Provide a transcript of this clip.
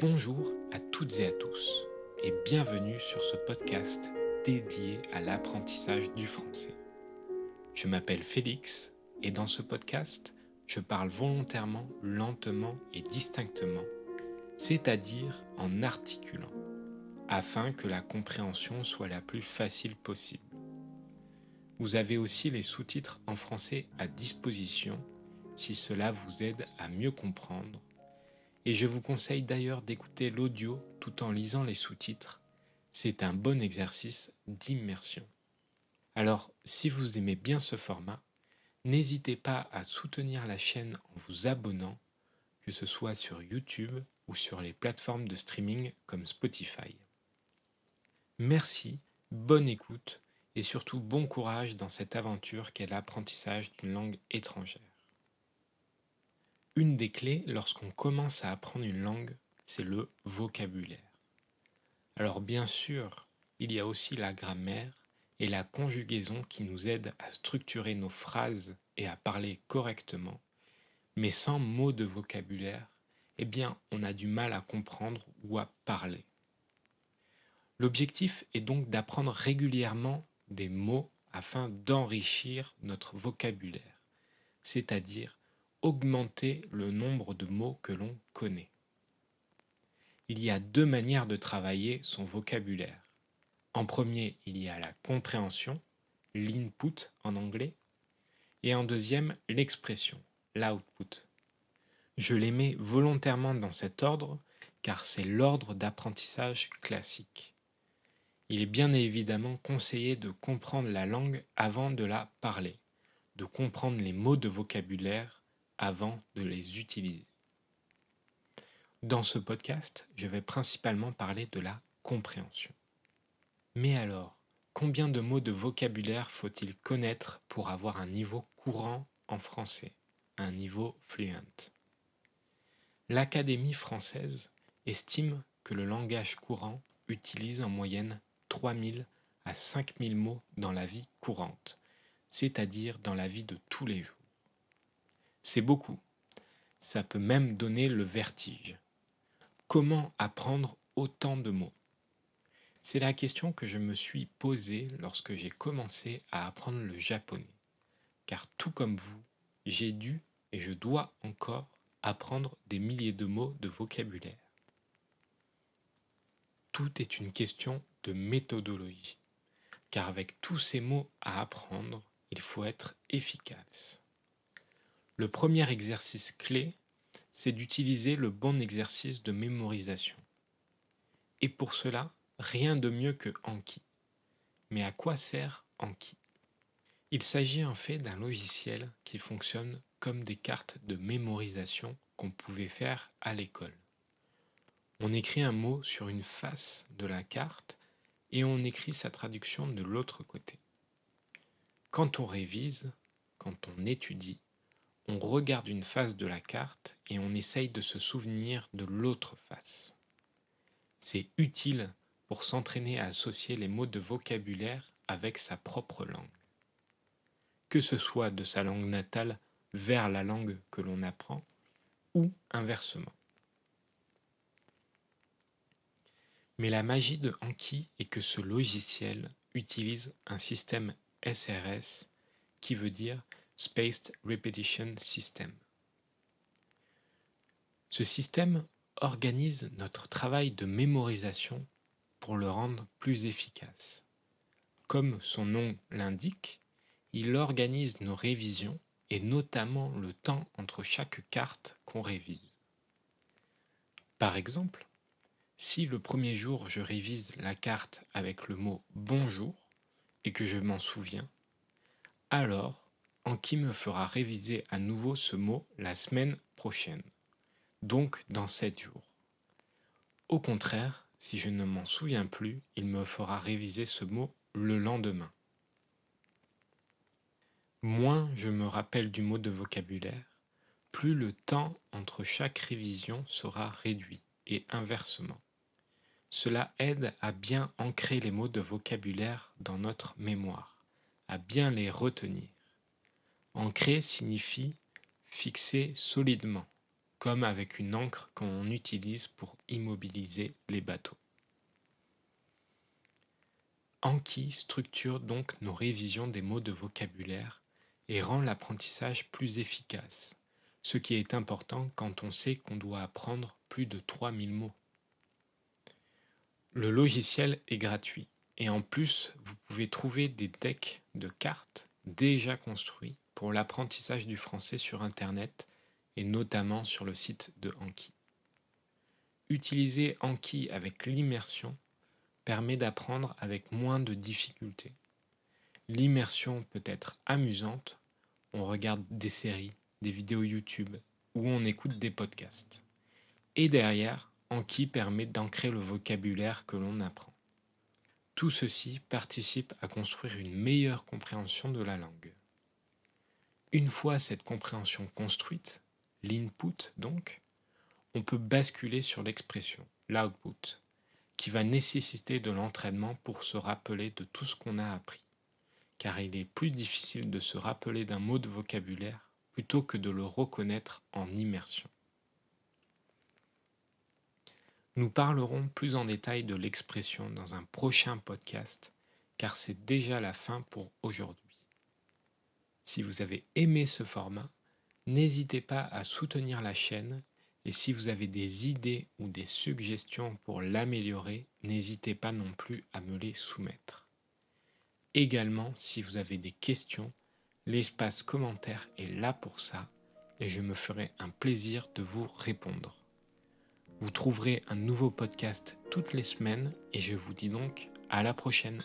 Bonjour à toutes et à tous et bienvenue sur ce podcast dédié à l'apprentissage du français. Je m'appelle Félix et dans ce podcast, je parle volontairement lentement et distinctement, c'est-à-dire en articulant, afin que la compréhension soit la plus facile possible. Vous avez aussi les sous-titres en français à disposition si cela vous aide à mieux comprendre. Et je vous conseille d'ailleurs d'écouter l'audio tout en lisant les sous-titres. C'est un bon exercice d'immersion. Alors, si vous aimez bien ce format, n'hésitez pas à soutenir la chaîne en vous abonnant, que ce soit sur YouTube ou sur les plateformes de streaming comme Spotify. Merci, bonne écoute et surtout bon courage dans cette aventure qu'est l'apprentissage d'une langue étrangère. Une des clés lorsqu'on commence à apprendre une langue, c'est le vocabulaire. Alors bien sûr, il y a aussi la grammaire et la conjugaison qui nous aident à structurer nos phrases et à parler correctement. Mais sans mots de vocabulaire, eh bien, on a du mal à comprendre ou à parler. L'objectif est donc d'apprendre régulièrement des mots afin d'enrichir notre vocabulaire, c'est-à-dire augmenter le nombre de mots que l'on connaît. Il y a deux manières de travailler son vocabulaire. En premier, il y a la compréhension, l'input en anglais, et en deuxième, l'expression, l'output. Je les mets volontairement dans cet ordre car c'est l'ordre d'apprentissage classique. Il est bien évidemment conseillé de comprendre la langue avant de la parler, de comprendre les mots de vocabulaire avant de les utiliser. Dans ce podcast, je vais principalement parler de la compréhension. Mais alors, combien de mots de vocabulaire faut-il connaître pour avoir un niveau courant en français, un niveau fluent? L'Académie française estime que le langage courant utilise en moyenne 3000 à 5000 mots dans la vie courante, c'est-à-dire dans la vie de tous les jours. C'est beaucoup. Ça peut même donner le vertige. Comment apprendre autant de mots? C'est la question que je me suis posée lorsque j'ai commencé à apprendre le japonais. Car tout comme vous, j'ai dû et je dois encore apprendre des milliers de mots de vocabulaire. Tout est une question de méthodologie. Car avec tous ces mots à apprendre, il faut être efficace. Le premier exercice clé, c'est d'utiliser le bon exercice de mémorisation. Et pour cela, rien de mieux que Anki. Mais à quoi sert Anki? Il s'agit en fait d'un logiciel qui fonctionne comme des cartes de mémorisation qu'on pouvait faire à l'école. On écrit un mot sur une face de la carte et on écrit sa traduction de l'autre côté. Quand on révise, quand on étudie, on regarde une face de la carte et on essaye de se souvenir de l'autre face. C'est utile pour s'entraîner à associer les mots de vocabulaire avec sa propre langue. Que ce soit de sa langue natale vers la langue que l'on apprend, ou inversement. Mais la magie de Anki est que ce logiciel utilise un système SRS qui veut dire Spaced Repetition System. Ce système organise notre travail de mémorisation pour le rendre plus efficace. Comme son nom l'indique, il organise nos révisions et notamment le temps entre chaque carte qu'on révise. Par exemple, si le premier jour je révise la carte avec le mot bonjour et que je m'en souviens, alors Anki me fera réviser à nouveau ce mot la semaine prochaine, donc dans 7 jours. Au contraire, si je ne m'en souviens plus, il me fera réviser ce mot le lendemain. Moins je me rappelle du mot de vocabulaire, plus le temps entre chaque révision sera réduit, et inversement. Cela aide à bien ancrer les mots de vocabulaire dans notre mémoire, à bien les retenir. Ancrer signifie fixer solidement, comme avec une ancre qu'on utilise pour immobiliser les bateaux. Anki structure donc nos révisions des mots de vocabulaire et rend l'apprentissage plus efficace, ce qui est important quand on sait qu'on doit apprendre plus de 3000 mots. Le logiciel est gratuit et en plus, vous pouvez trouver des decks de cartes déjà construits pour l'apprentissage du français sur Internet et notamment sur le site de Anki. Utiliser Anki avec l'immersion permet d'apprendre avec moins de difficultés. L'immersion peut être amusante, on regarde des séries, des vidéos YouTube ou on écoute des podcasts. Et derrière, Anki permet d'ancrer le vocabulaire que l'on apprend. Tout ceci participe à construire une meilleure compréhension de la langue. Une fois cette compréhension construite, l'input donc, on peut basculer sur l'expression, l'output, qui va nécessiter de l'entraînement pour se rappeler de tout ce qu'on a appris, car il est plus difficile de se rappeler d'un mot de vocabulaire plutôt que de le reconnaître en immersion. Nous parlerons plus en détail de l'expression dans un prochain podcast, car c'est déjà la fin pour aujourd'hui. Si vous avez aimé ce format, n'hésitez pas à soutenir la chaîne et si vous avez des idées ou des suggestions pour l'améliorer, n'hésitez pas non plus à me les soumettre. Également, si vous avez des questions, l'espace commentaire est là pour ça et je me ferai un plaisir de vous répondre. Vous trouverez un nouveau podcast toutes les semaines et je vous dis donc à la prochaine.